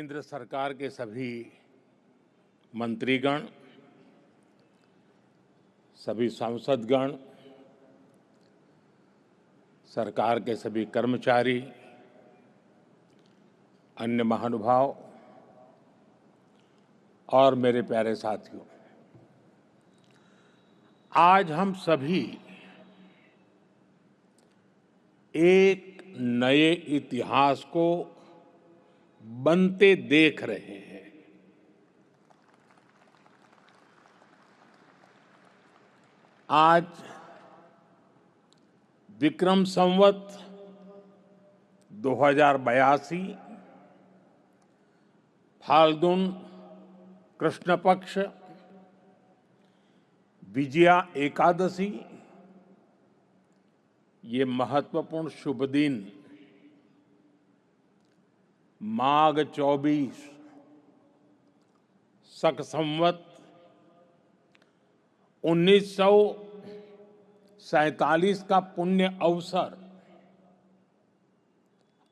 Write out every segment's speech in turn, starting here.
केंद्र सरकार के सभी मंत्रीगण, सभी सांसदगण, सरकार के सभी कर्मचारी, अन्य महानुभाव और मेरे प्यारे साथियों, आज हम सभी एक नए इतिहास को बनते देख रहे हैं। आज विक्रम संवत 2082 फाल्गुन कृष्ण पक्ष विजया एकादशी, ये महत्वपूर्ण शुभ दिन माघ 24 शक संवत 1947 का पुण्य अवसर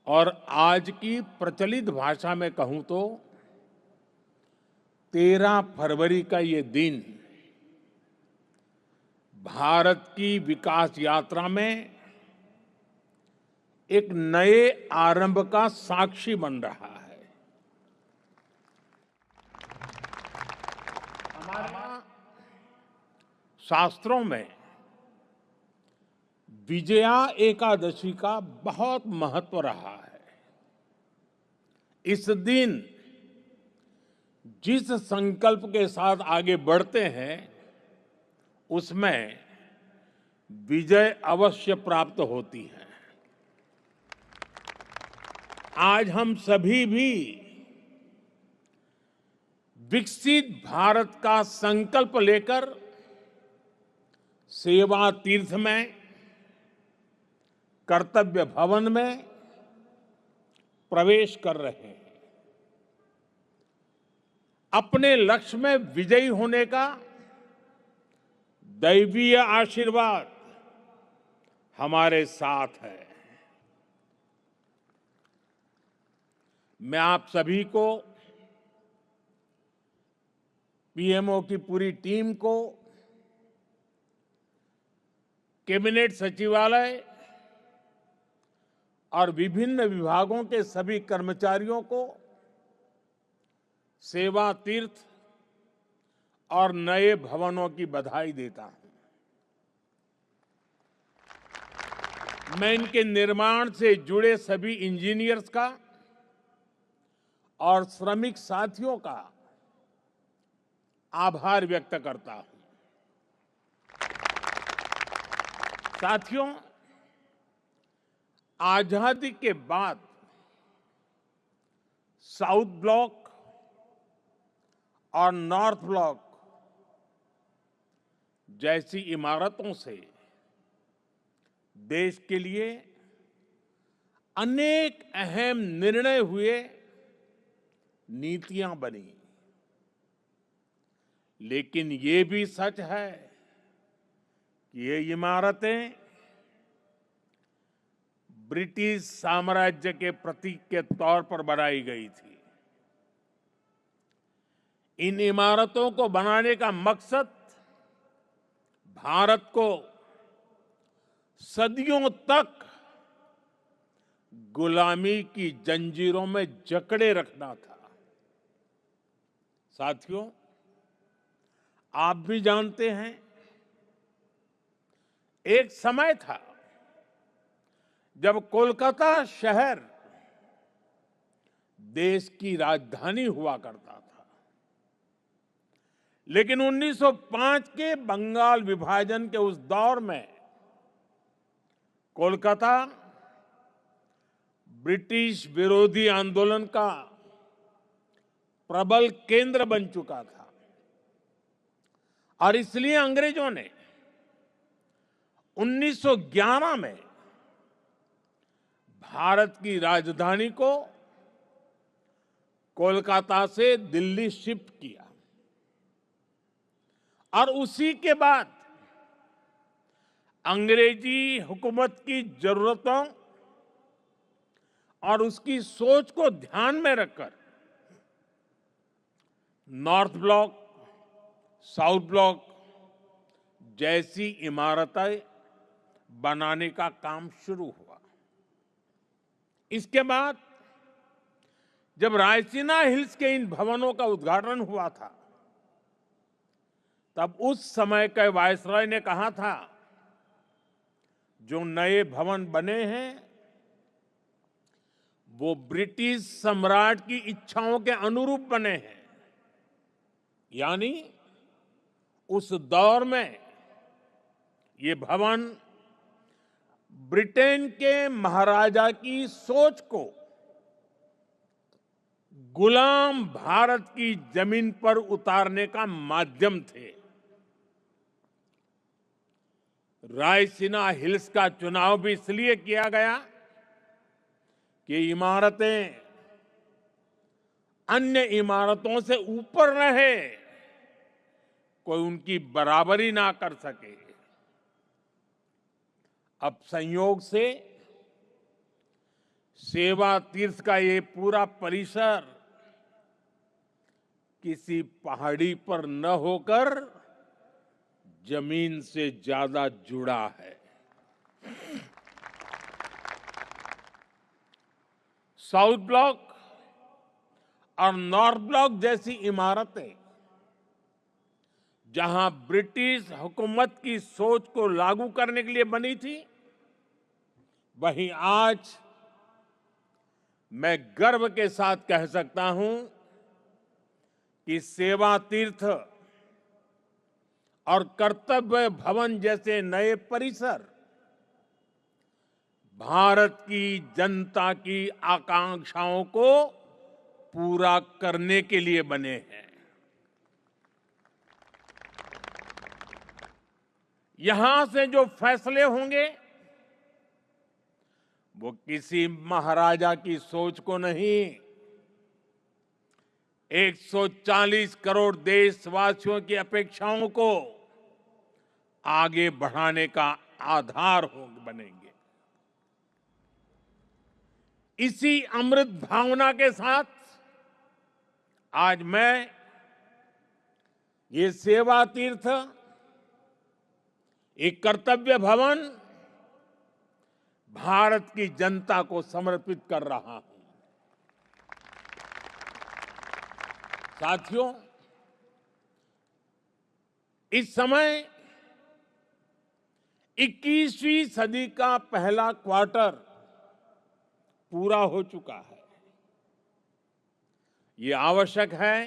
और आज की प्रचलित भाषा में कहूं तो 13 फरवरी का ये दिन भारत की विकास यात्रा में एक नए आरंभ का साक्षी बन रहा है। हमारे शास्त्रों में विजया एकादशी का बहुत महत्व रहा है। इस दिन जिस संकल्प के साथ आगे बढ़ते हैं उसमें विजय अवश्य प्राप्त होती है। आज हम सभी भी विकसित भारत का संकल्प लेकर सेवा तीर्थ में, कर्तव्य भवन में प्रवेश कर रहे हैं। अपने लक्ष्य में विजयी होने का दैवीय आशीर्वाद हमारे साथ है। मैं आप सभी को, पीएमओ की पूरी टीम को, कैबिनेट सचिवालय और विभिन्न विभागों के सभी कर्मचारियों को सेवा तीर्थ और नए भवनों की बधाई देता हूं। मैं इनके निर्माण से जुड़े सभी इंजीनियर्स का और श्रमिक साथियों का आभार व्यक्त करता हूं। साथियों, आजादी के बाद साउथ ब्लॉक और नॉर्थ ब्लॉक जैसी इमारतों से देश के लिए अनेक अहम निर्णय हुए, नीतियां बनी। लेकिन ये भी सच है कि ये इमारतें ब्रिटिश साम्राज्य के प्रतीक के तौर पर बनाई गई थी। इन इमारतों को बनाने का मकसद भारत को सदियों तक गुलामी की जंजीरों में जकड़े रखना था। साथियों, आप भी जानते हैं, एक समय था जब कोलकाता शहर देश की राजधानी हुआ करता था। लेकिन 1905 के बंगाल विभाजन के उस दौर में कोलकाता ब्रिटिश विरोधी आंदोलन का प्रबल केंद्र बन चुका था और इसलिए अंग्रेजों ने 1911 में भारत की राजधानी को कोलकाता से दिल्ली शिफ्ट किया और उसी के बाद अंग्रेजी हुकूमत की जरूरतों और उसकी सोच को ध्यान में रखकर नॉर्थ ब्लॉक, साउथ ब्लॉक जैसी इमारतें बनाने का काम शुरू हुआ। इसके बाद जब रायसीना हिल्स के इन भवनों का उद्घाटन हुआ था, तब उस समय के वायसरॉय ने कहा था, जो नए भवन बने हैं वो ब्रिटिश सम्राट की इच्छाओं के अनुरूप बने हैं। यानी उस दौर में ये भवन ब्रिटेन के महाराजा की सोच को गुलाम भारत की जमीन पर उतारने का माध्यम थे। रायसीना हिल्स का चुनाव भी इसलिए किया गया कि इमारतें अन्य इमारतों से ऊपर रहे, कोई उनकी बराबरी ना कर सके। अब संयोग से सेवा तीर्थ का ये पूरा परिसर किसी पहाड़ी पर न होकर जमीन से ज्यादा जुड़ा है। साउथ ब्लॉक और नॉर्थ ब्लॉक जैसी इमारतें जहां ब्रिटिश हुकूमत की सोच को लागू करने के लिए बनी थी, वहीं आज मैं गर्व के साथ कह सकता हूं कि सेवा तीर्थ और कर्तव्य भवन जैसे नए परिसर भारत की जनता की आकांक्षाओं को पूरा करने के लिए बने हैं। यहां से जो फैसले होंगे वो किसी महाराजा की सोच को नहीं, 140 करोड़ देशवासियों की अपेक्षाओं को आगे बढ़ाने का आधार बनेंगे। इसी अमृत भावना के साथ आज मैं ये सेवा तीर्थ, एक कर्तव्य भवन भारत की जनता को समर्पित कर रहा हूं। साथियों, इस समय 21वीं सदी का पहला क्वार्टर पूरा हो चुका है। ये आवश्यक है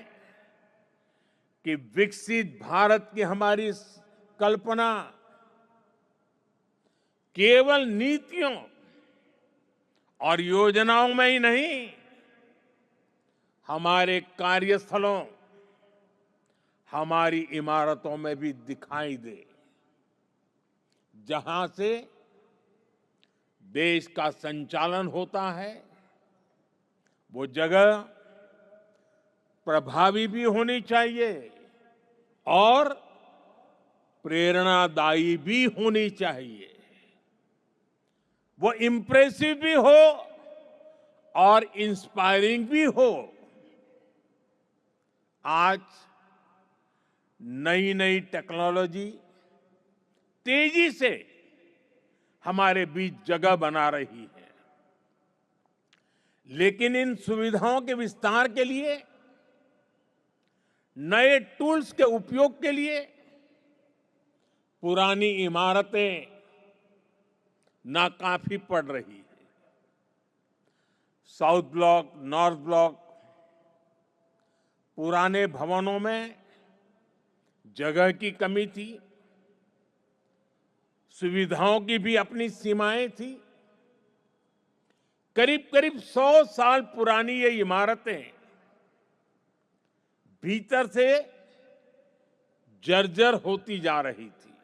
कि विकसित भारत की हमारी कल्पना केवल नीतियों और योजनाओं में ही नहीं, हमारे कार्यस्थलों, हमारी इमारतों में भी दिखाई दे, जहां से देश का संचालन होता है वो जगह प्रभावी भी होनी चाहिए और प्रेरणादायी भी होनी चाहिए। वो इम्प्रेसिव भी हो और इंस्पायरिंग भी हो। आज नई नई टेक्नोलॉजी तेजी से हमारे बीच जगह बना रही है, लेकिन इन सुविधाओं के विस्तार के लिए, नए टूल्स के उपयोग के लिए पुरानी इमारतें नाकाफी पड़ रही है। साउथ ब्लॉक, नॉर्थ ब्लॉक, पुराने भवनों में जगह की कमी थी, सुविधाओं की भी अपनी सीमाएं थी। करीब करीब 100 साल पुरानी ये इमारतें भीतर से जर्जर होती जा रही थी।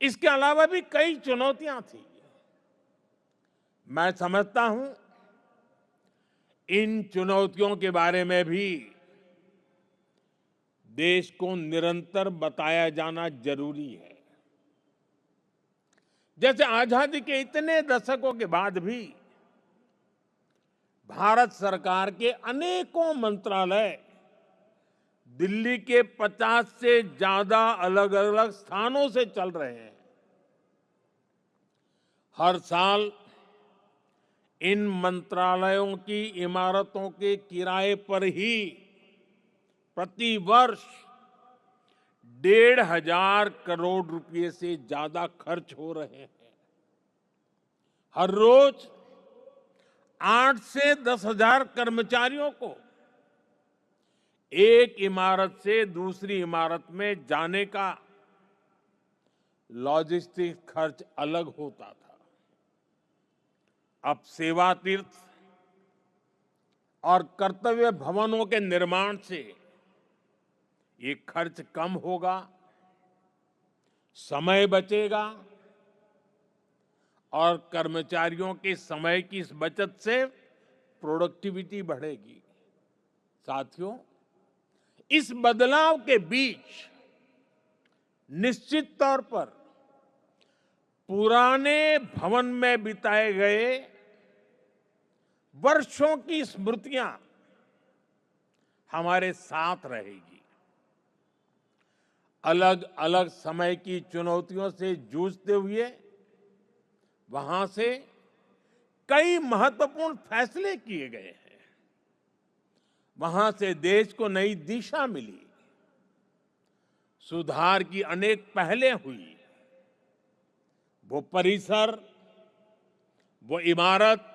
इसके अलावा भी कई चुनौतियां थी। मैं समझता हूं इन चुनौतियों के बारे में भी देश को निरंतर बताया जाना जरूरी है। जैसे आजादी के इतने दशकों के बाद भी भारत सरकार के अनेकों मंत्रालय दिल्ली के 50 से ज्यादा अलग अलग स्थानों से चल रहे हैं। हर साल इन मंत्रालयों की इमारतों के किराए पर ही प्रति वर्ष 1,500 करोड़ रुपए से ज्यादा खर्च हो रहे हैं। हर रोज 8 से 10,000 कर्मचारियों को एक इमारत से दूसरी इमारत में जाने का लॉजिस्टिक खर्च अलग होता था। अब सेवा तीर्थ और कर्तव्य भवनों के निर्माण से ये खर्च कम होगा, समय बचेगा और कर्मचारियों के समय की इस बचत से प्रोडक्टिविटी बढ़ेगी। साथियों, इस बदलाव के बीच निश्चित तौर पर पुराने भवन में बिताए गए वर्षों की स्मृतियां हमारे साथ रहेगी। अलग अलग समय की चुनौतियों से जूझते हुए वहां से कई महत्वपूर्ण फैसले किए गए हैं। वहां से देश को नई दिशा मिली, सुधार की अनेक पहलें हुई। वो परिसर, वो इमारत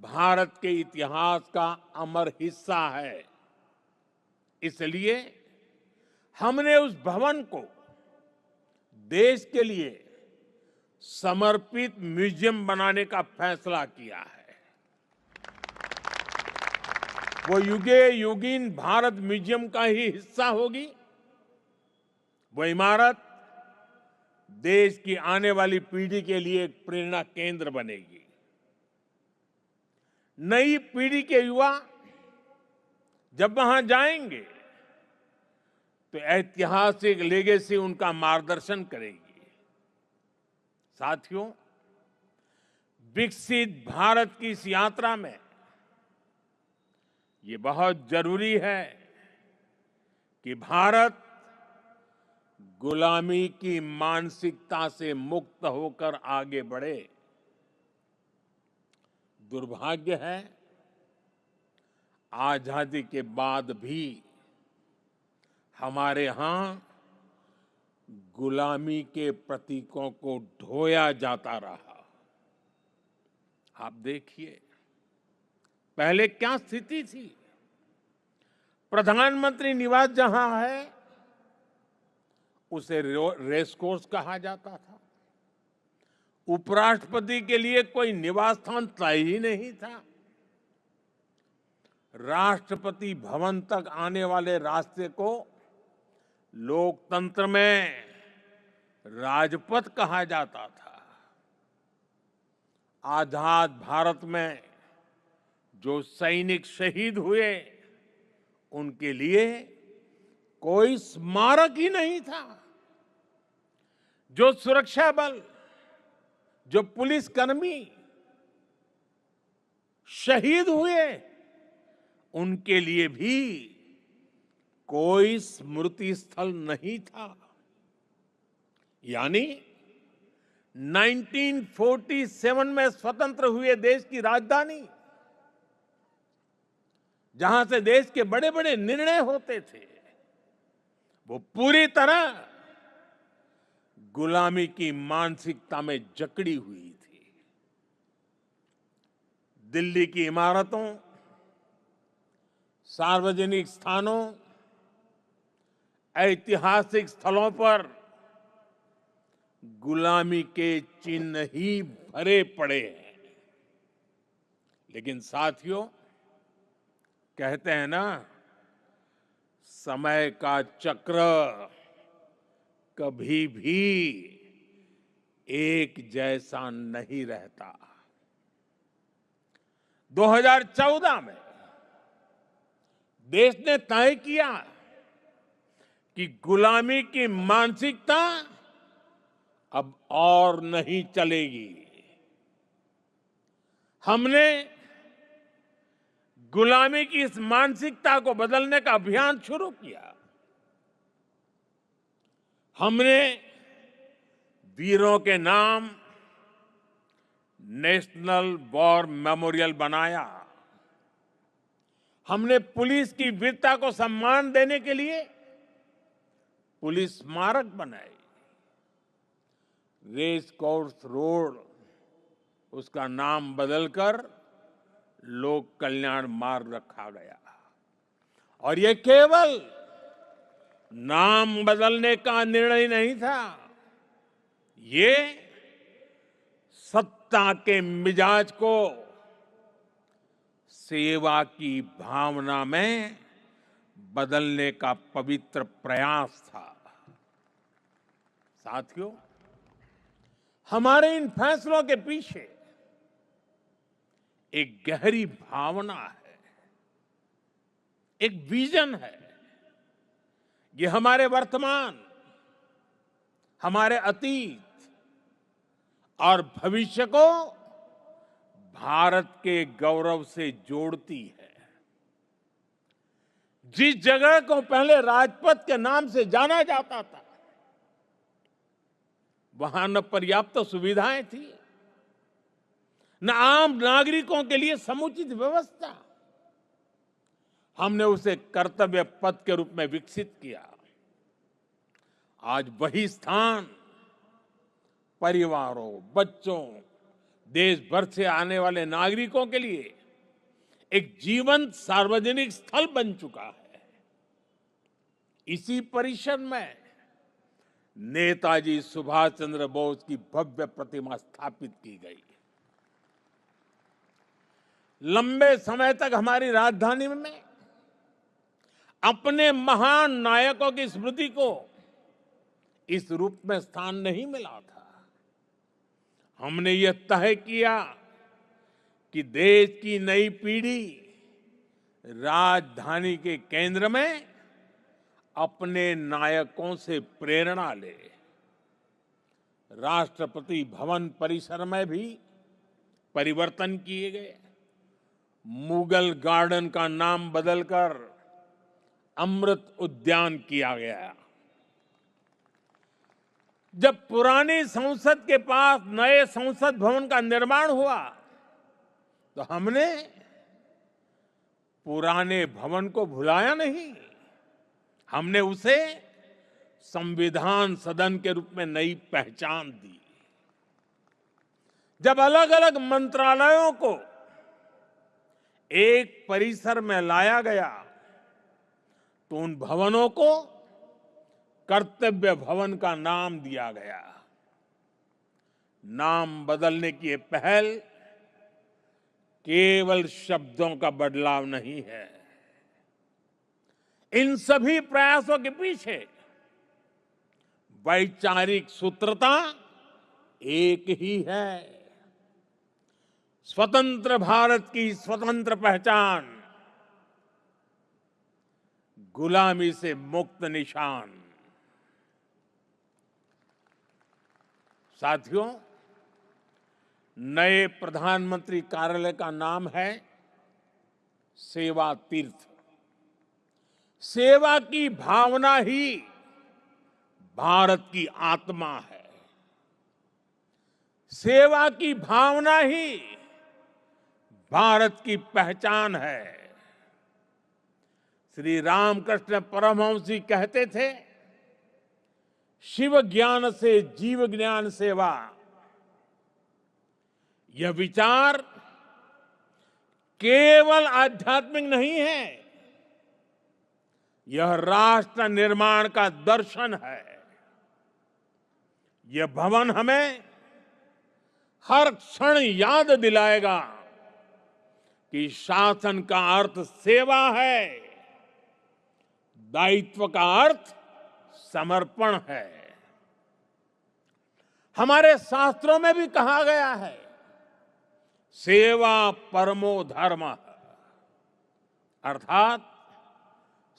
भारत के इतिहास का अमर हिस्सा है। इसलिए हमने उस भवन को देश के लिए समर्पित म्यूजियम बनाने का फैसला किया है। वो युगे युगीन भारत म्यूजियम का ही हिस्सा होगी। वो इमारत देश की आने वाली पीढ़ी के लिए एक प्रेरणा केंद्र बनेगी। नई पीढ़ी के युवा जब वहां जाएंगे तो ऐतिहासिक लेगेसी उनका मार्गदर्शन करेगी। साथियों, विकसित भारत की इस यात्रा में ये बहुत जरूरी है कि भारत गुलामी की मानसिकता से मुक्त होकर आगे बढ़े। दुर्भाग्य है, आजादी के बाद भी हमारे यहां गुलामी के प्रतीकों को ढोया जाता रहा। आप देखिए, पहले क्या स्थिति थी। प्रधानमंत्री निवास जहां है उसे रेस कोर्स कहा जाता था। उपराष्ट्रपति के लिए कोई निवास स्थान तय ही नहीं था। राष्ट्रपति भवन तक आने वाले रास्ते को लोकतंत्र में राजपथ कहा जाता था। आजाद भारत में जो सैनिक शहीद हुए उनके लिए कोई स्मारक ही नहीं था। जो सुरक्षा बल, जो पुलिसकर्मी शहीद हुए उनके लिए भी कोई स्मृति स्थल नहीं था। यानी 1947 में स्वतंत्र हुए देश की राजधानी, जहां से देश के बड़े बड़े निर्णय होते थे, वो पूरी तरह गुलामी की मानसिकता में जकड़ी हुई थी। दिल्ली की इमारतों, सार्वजनिक स्थानों, ऐतिहासिक स्थलों पर गुलामी के चिन्ह ही भरे पड़े हैं। लेकिन साथियों, कहते हैं ना, समय का चक्र कभी भी एक जैसा नहीं रहता। 2014 में देश ने तय किया कि गुलामी की मानसिकता अब और नहीं चलेगी। हमने गुलामी की इस मानसिकता को बदलने का अभियान शुरू किया। हमने वीरों के नाम नेशनल वॉर मेमोरियल बनाया। हमने पुलिस की वीरता को सम्मान देने के लिए पुलिस स्मारक बनाए। रेस कोर्स रोड उसका नाम बदलकर लोक कल्याण मार्ग रखा गया। और ये केवल नाम बदलने का निर्णय नहीं था, ये सत्ता के मिजाज को सेवा की भावना में बदलने का पवित्र प्रयास था। साथियों, हमारे इन फैसलों के पीछे एक गहरी भावना है, एक विजन है। ये हमारे वर्तमान, हमारे अतीत और भविष्य को भारत के गौरव से जोड़ती है। जिस जगह को पहले राजपथ के नाम से जाना जाता था, वहां न पर्याप्त सुविधाएं थी, न आम नागरिकों के लिए समुचित व्यवस्था। हमने उसे कर्तव्य पथ के रूप में विकसित किया। आज वही स्थान परिवारों, बच्चों, देश भर से आने वाले नागरिकों के लिए एक जीवंत सार्वजनिक स्थल बन चुका है। इसी परिसर में नेताजी सुभाष चंद्र बोस की भव्य प्रतिमा स्थापित की गई। लंबे समय तक हमारी राजधानी में अपने महान नायकों की स्मृति को इस रूप में स्थान नहीं मिला था। हमने यह तय किया कि देश की नई पीढ़ी राजधानी के केंद्र में अपने नायकों से प्रेरणा ले। राष्ट्रपति भवन परिसर में भी परिवर्तन किए गए। मुगल गार्डन का नाम बदलकर अमृत उद्यान किया गया। जब पुरानी संसद के पास नए संसद भवन का निर्माण हुआ, तो हमने पुराने भवन को भुलाया नहीं। हमने उसे संविधान सदन के रूप में नई पहचान दी। जब अलग अलग मंत्रालयों को एक परिसर में लाया गया, तो उन भवनों को कर्तव्य भवन का नाम दिया गया। नाम बदलने की ये पहल केवल शब्दों का बदलाव नहीं है। इन सभी प्रयासों के पीछे वैचारिक सूत्रता एक ही है। स्वतंत्र भारत की स्वतंत्र पहचान, गुलामी से मुक्त निशान। साथियों, नए प्रधानमंत्री कार्यालय का नाम है सेवा तीर्थ। सेवा की भावना ही भारत की आत्मा है। सेवा की भावना ही भारत की पहचान है। श्री रामकृष्ण परमहंस जी कहते थे, शिव ज्ञान से जीव ज्ञान सेवा। यह विचार केवल आध्यात्मिक नहीं है, यह राष्ट्र निर्माण का दर्शन है। यह भवन हमें हर क्षण याद दिलाएगा कि शासन का अर्थ सेवा है, दायित्व का अर्थ समर्पण है। हमारे शास्त्रों में भी कहा गया है, सेवा परमो धर्म, अर्थात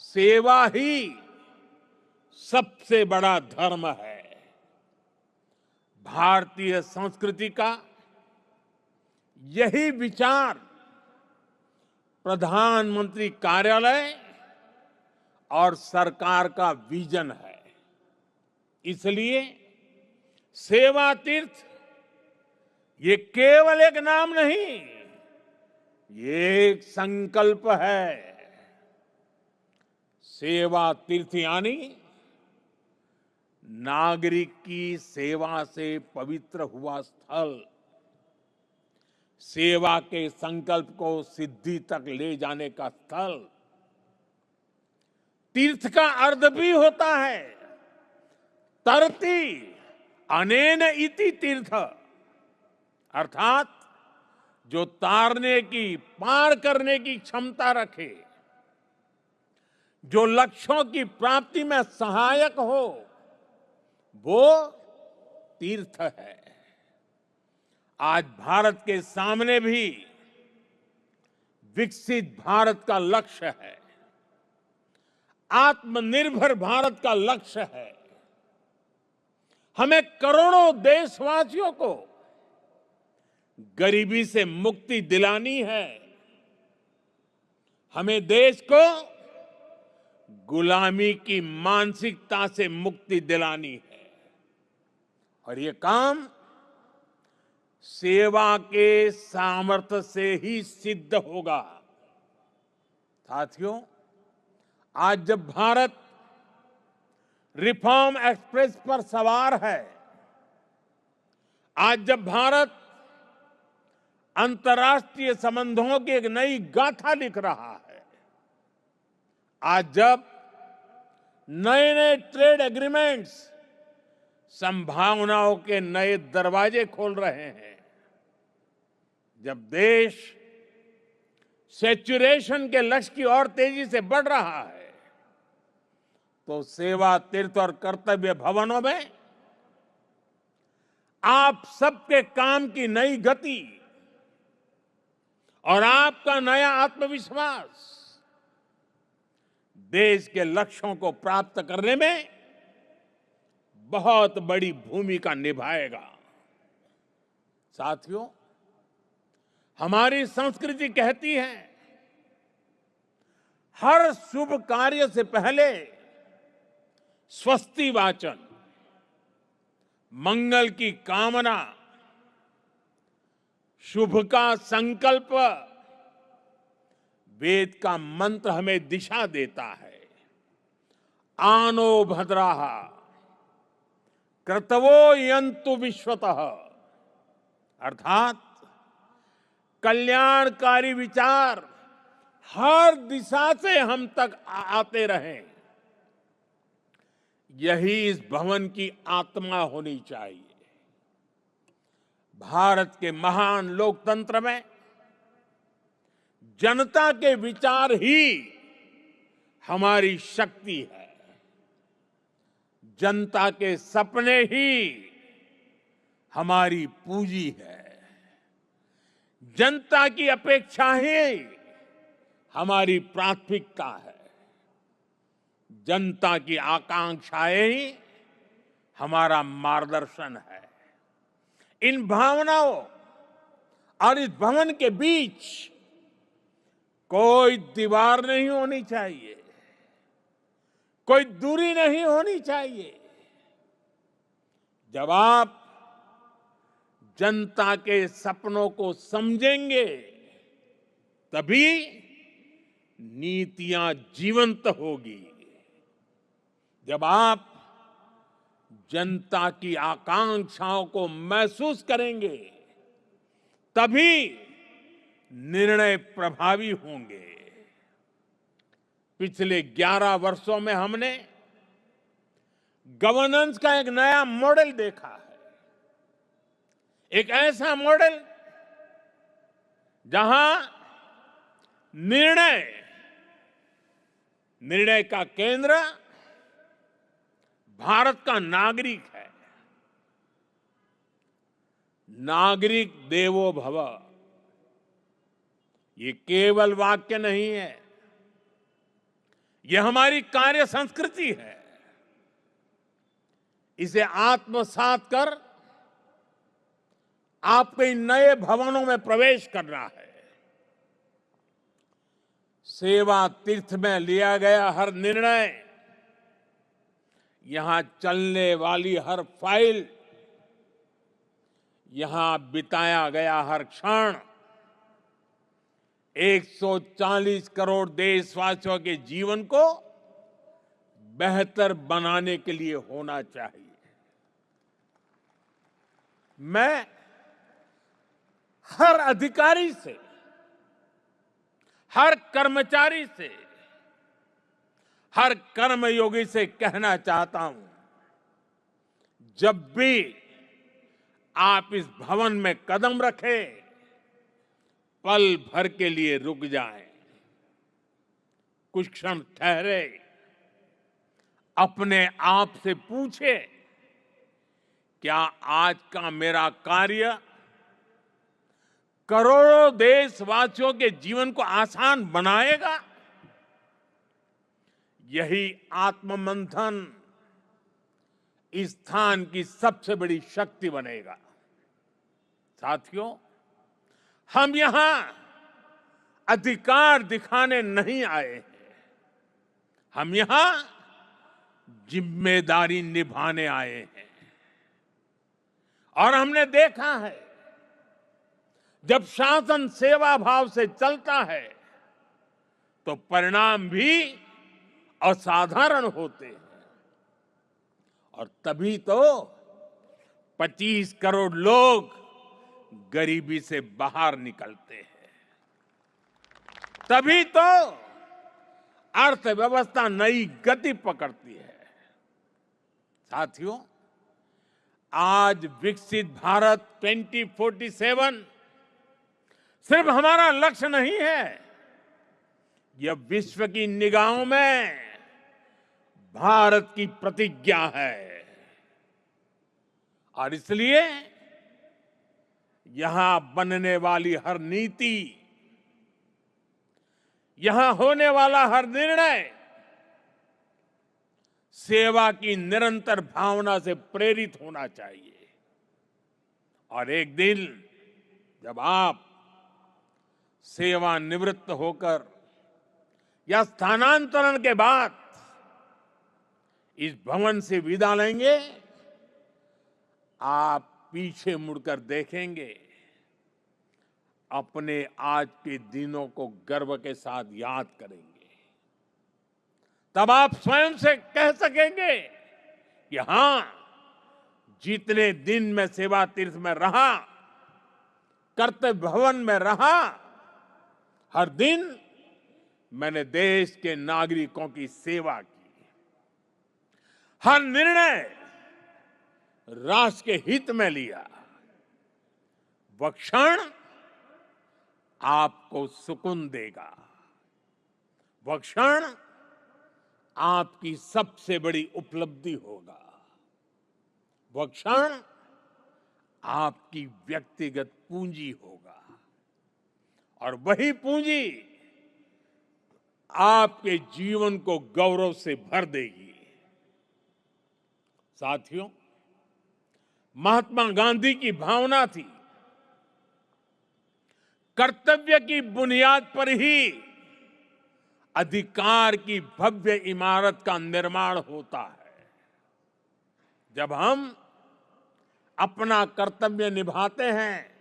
सेवा ही सबसे बड़ा धर्म है। भारतीय संस्कृति का यही विचार प्रधानमंत्री कार्यालय और सरकार का विजन है। इसलिए सेवा तीर्थ ये केवल एक नाम नहीं, ये एक संकल्प है। सेवा तीर्थ यानी नागरिक की सेवा से पवित्र हुआ स्थल, सेवा के संकल्प को सिद्धि तक ले जाने का स्थल। तीर्थ का अर्थ भी होता है तरति अनेन इति तीर्थ, अर्थात जो तारने की, पार करने की क्षमता रखे, जो लक्ष्यों की प्राप्ति में सहायक हो, वो तीर्थ है। आज भारत के सामने भी विकसित भारत का लक्ष्य है, आत्मनिर्भर भारत का लक्ष्य है। हमें करोड़ों देशवासियों को गरीबी से मुक्ति दिलानी है। हमें देश को गुलामी की मानसिकता से मुक्ति दिलानी है, और ये काम सेवा के सामर्थ्य से ही सिद्ध होगा। साथियों, आज जब भारत रिफॉर्म एक्सप्रेस पर सवार है, आज जब भारत अंतर्राष्ट्रीय संबंधों की एक नई गाथा लिख रहा है, आज जब नए नए ट्रेड एग्रीमेंट्स संभावनाओं के नए दरवाजे खोल रहे हैं, जब देश सैचुरेशन के लक्ष्य की ओर तेजी से बढ़ रहा है, तो सेवा तीर्थ और कर्तव्य भवनों में आप सबके काम की नई गति और आपका नया आत्मविश्वास देश के लक्ष्यों को प्राप्त करने में बहुत बड़ी भूमिका निभाएगा। साथियों, हमारी संस्कृति कहती है, हर शुभ कार्य से पहले स्वस्ति वाचन, मंगल की कामना, शुभ का संकल्प, वेद का मंत्र हमें दिशा देता है। आनो भद्राः क्रतवो यन्तु विश्वतः, अर्थात कल्याणकारी विचार हर दिशा से हम तक आते रहें, यही इस भवन की आत्मा होनी चाहिए। भारत के महान लोकतंत्र में जनता के विचार ही हमारी शक्ति है, जनता के सपने ही हमारी पूंजी है, जनता की अपेक्षाएं हमारी प्राथमिकता है, जनता की आकांक्षाएं ही हमारा मार्गदर्शन है। इन भावनाओं और इस भवन के बीच कोई दीवार नहीं होनी चाहिए, कोई दूरी नहीं होनी चाहिए। जब आप जनता के सपनों को समझेंगे, तभी नीतियां जीवंत होगी। जब आप जनता की आकांक्षाओं को महसूस करेंगे, तभी निर्णय प्रभावी होंगे। पिछले 11 वर्षों में हमने गवर्नेंस का एक नया मॉडल देखा है, एक ऐसा मॉडल जहां निर्णय का केंद्र भारत का नागरिक है। नागरिक देवो भव, ये केवल वाक्य नहीं है, ये हमारी कार्य संस्कृति है। इसे आत्मसात कर आपको इन नए भवनों में प्रवेश करना है। सेवा तीर्थ में लिया गया हर निर्णय, यहां चलने वाली हर फाइल, यहां बिताया गया हर क्षण 140 करोड़ देशवासियों के जीवन को बेहतर बनाने के लिए होना चाहिए। मैं हर अधिकारी से, हर कर्मचारी से, हर कर्मयोगी से कहना चाहता हूं, जब भी आप इस भवन में कदम रखें, पल भर के लिए रुक जाएं, कुछ क्षण ठहरे, अपने आप से पूछे, क्या आज का मेरा कार्य करोड़ों देशवासियों के जीवन को आसान बनाएगा? यही आत्ममंथन इस स्थान की सबसे बड़ी शक्ति बनेगा। साथियों, हम यहां अधिकार दिखाने नहीं आए हैं, हम यहां जिम्मेदारी निभाने आए हैं। और हमने देखा है, जब शासन सेवा भाव से चलता है तो परिणाम भी असाधारण होते हैं। और तभी तो 25 करोड़ लोग गरीबी से बाहर निकलते हैं, तभी तो अर्थव्यवस्था नई गति पकड़ती है। साथियों, आज विकसित भारत 2047 सिर्फ हमारा लक्ष्य नहीं है, यह विश्व की निगाहों में भारत की प्रतिज्ञा है। और इसलिए यहां बनने वाली हर नीति, यहां होने वाला हर निर्णय सेवा की निरंतर भावना से प्रेरित होना चाहिए। और एक दिन जब आप सेवानिवृत्त होकर या स्थानांतरण के बाद इस भवन से विदा लेंगे, आप पीछे मुड़कर देखेंगे, अपने आज के दिनों को गर्व के साथ याद करेंगे। तब आप स्वयं से कह सकेंगे कि हां, जितने दिन मैं सेवा तीर्थ में रहा, कर्तव्य भवन में रहा, हर दिन मैंने देश के नागरिकों की सेवा की, हर निर्णय राष्ट्र के हित में लिया। वह क्षण आपको सुकून देगा, वह क्षण आपकी सबसे बड़ी उपलब्धि होगा, वह क्षण आपकी व्यक्तिगत पूंजी होगा। और वही पूंजी आपके जीवन को गौरव से भर देगी। साथियों, महात्मा गांधी की भावना थी, कर्तव्य की बुनियाद पर ही अधिकार की भव्य इमारत का निर्माण होता है। जब हम अपना कर्तव्य निभाते हैं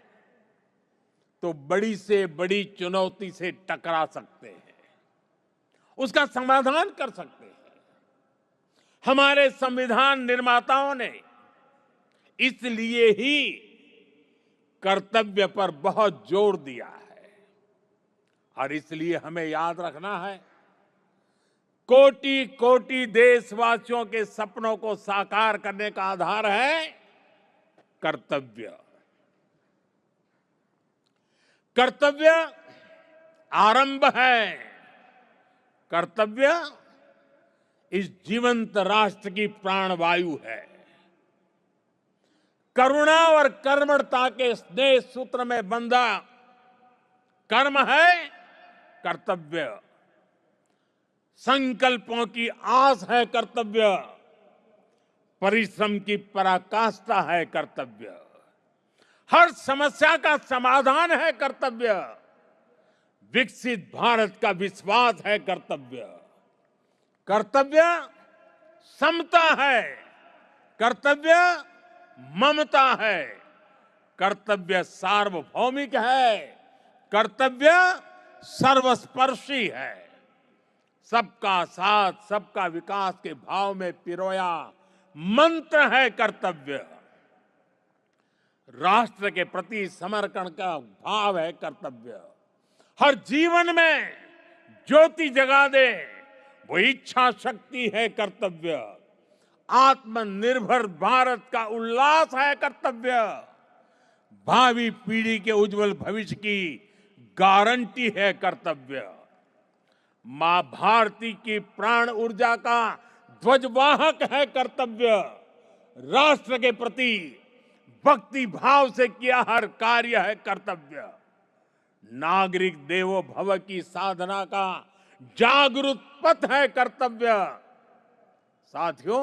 तो बड़ी से बड़ी चुनौती से टकरा सकते हैं, उसका समाधान कर सकते हैं। हमारे संविधान निर्माताओं ने इसलिए ही कर्तव्य पर बहुत जोर दिया है। और इसलिए हमें याद रखना है, कोटि कोटि देशवासियों के सपनों को साकार करने का आधार है कर्तव्य। कर्तव्य आरंभ है, कर्तव्य इस जीवंत राष्ट्र की प्राणवायु है। करुणा और कर्मठता के स्नेह सूत्र में बंधा कर्म है कर्तव्य, संकल्पों की आस है कर्तव्य, परिश्रम की पराकाष्ठा है कर्तव्य, हर समस्या का समाधान है कर्तव्य, विकसित भारत का विश्वास है कर्तव्य। कर्तव्य समता है, कर्तव्य ममता है, कर्तव्य सार्वभौमिक है, कर्तव्य सर्वस्पर्शी है। सबका साथ, सबका विकास के भाव में पिरोया मंत्र है कर्तव्य। राष्ट्र के प्रति समर्पण का भाव है कर्तव्य। हर जीवन में ज्योति जगा दे वो इच्छा शक्ति है कर्तव्य। आत्मनिर्भर भारत का उल्लास है कर्तव्य। भावी पीढ़ी के उज्जवल भविष्य की गारंटी है कर्तव्य। मां भारती की प्राण ऊर्जा का ध्वजवाहक है कर्तव्य। राष्ट्र के प्रति भक्ति भाव से किया हर कार्य है कर्तव्य। नागरिक देवो भव की साधना का जागृत पथ है कर्तव्य। साथियों,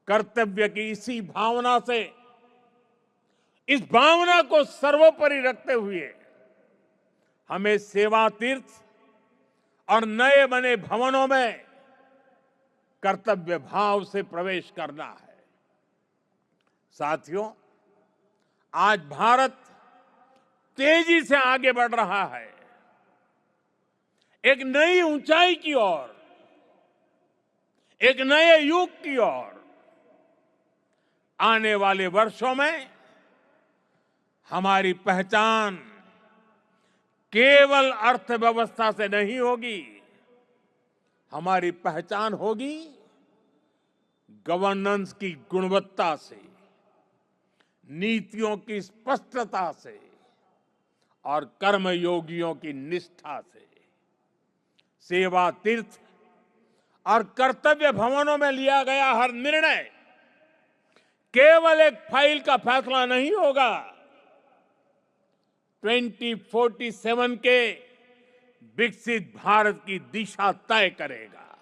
कर्तव्य की इसी भावना से, इस भावना को सर्वोपरि रखते हुए हमें सेवा तीर्थ और नए बने भवनों में कर्तव्य भाव से प्रवेश करना है। साथियों, आज भारत तेजी से आगे बढ़ रहा है, एक नई ऊंचाई की ओर, एक नए युग की ओर। आने वाले वर्षों में हमारी पहचान केवल अर्थव्यवस्था से नहीं होगी, हमारी पहचान होगी गवर्नेंस की गुणवत्ता से, नीतियों की स्पष्टता से और कर्मयोगियों की निष्ठा से। सेवा तीर्थ और कर्तव्य भवनों में लिया गया हर निर्णय केवल एक फाइल का फैसला नहीं होगा, 2047 के विकसित भारत की दिशा तय करेगा।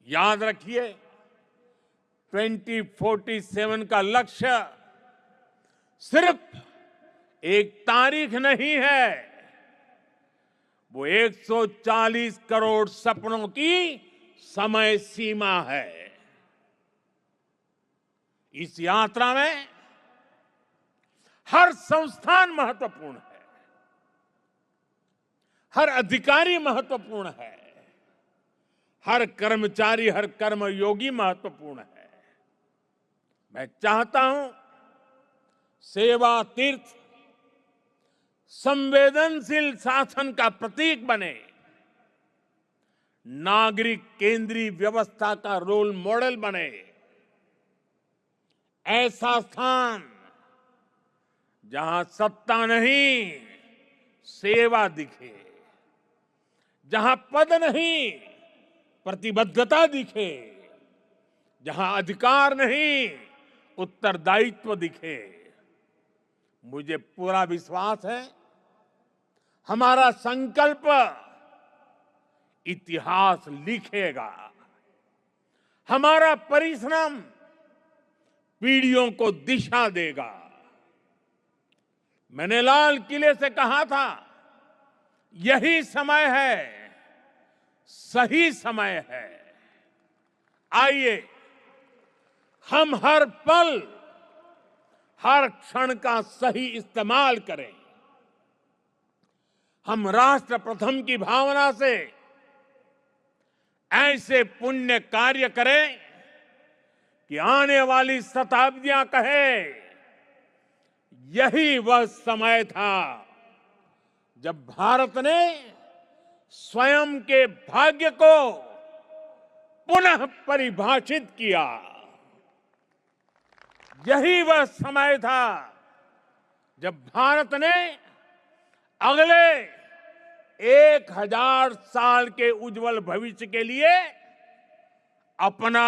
याद रखिए, 2047 का लक्ष्य सिर्फ एक तारीख नहीं है, वो 140 करोड़ सपनों की समय सीमा है। इस यात्रा में हर संस्थान महत्वपूर्ण है, हर अधिकारी महत्वपूर्ण है, हर कर्मचारी, हर कर्मयोगी महत्वपूर्ण है। मैं चाहता हूं सेवा तीर्थ संवेदनशील शासन का प्रतीक बने, नागरिक केंद्रीय व्यवस्था का रोल मॉडल बने। ऐसा स्थान जहां सत्ता नहीं, सेवा दिखे, जहां पद नहीं, प्रतिबद्धता दिखे, जहां अधिकार नहीं, उत्तरदायित्व दिखे। मुझे पूरा विश्वास है हमारा संकल्प इतिहास लिखेगा, हमारा परिश्रम पीढ़ियों को दिशा देगा। मैंने लाल किले से कहा था, यही समय है, सही समय है। आइए हम हर पल, हर क्षण का सही इस्तेमाल करें। हम राष्ट्र प्रथम की भावना से ऐसे पुण्य कार्य करें कि आने वाली शताब्दियां कहे, यही वह समय था जब भारत ने स्वयं के भाग्य को पुनः परिभाषित किया। यही वह समय था जब भारत ने अगले 1000 साल के उज्जवल भविष्य के लिए अपना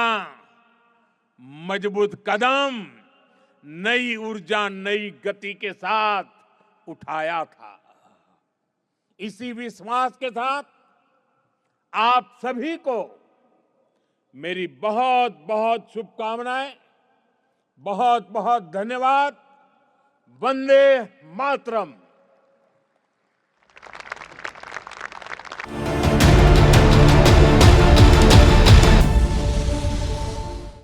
मजबूत कदम नई ऊर्जा, नई गति के साथ उठाया था। इसी विश्वास के साथ आप सभी को मेरी बहुत बहुत शुभकामनाएं, बहुत बहुत धन्यवाद। वंदे मातरम।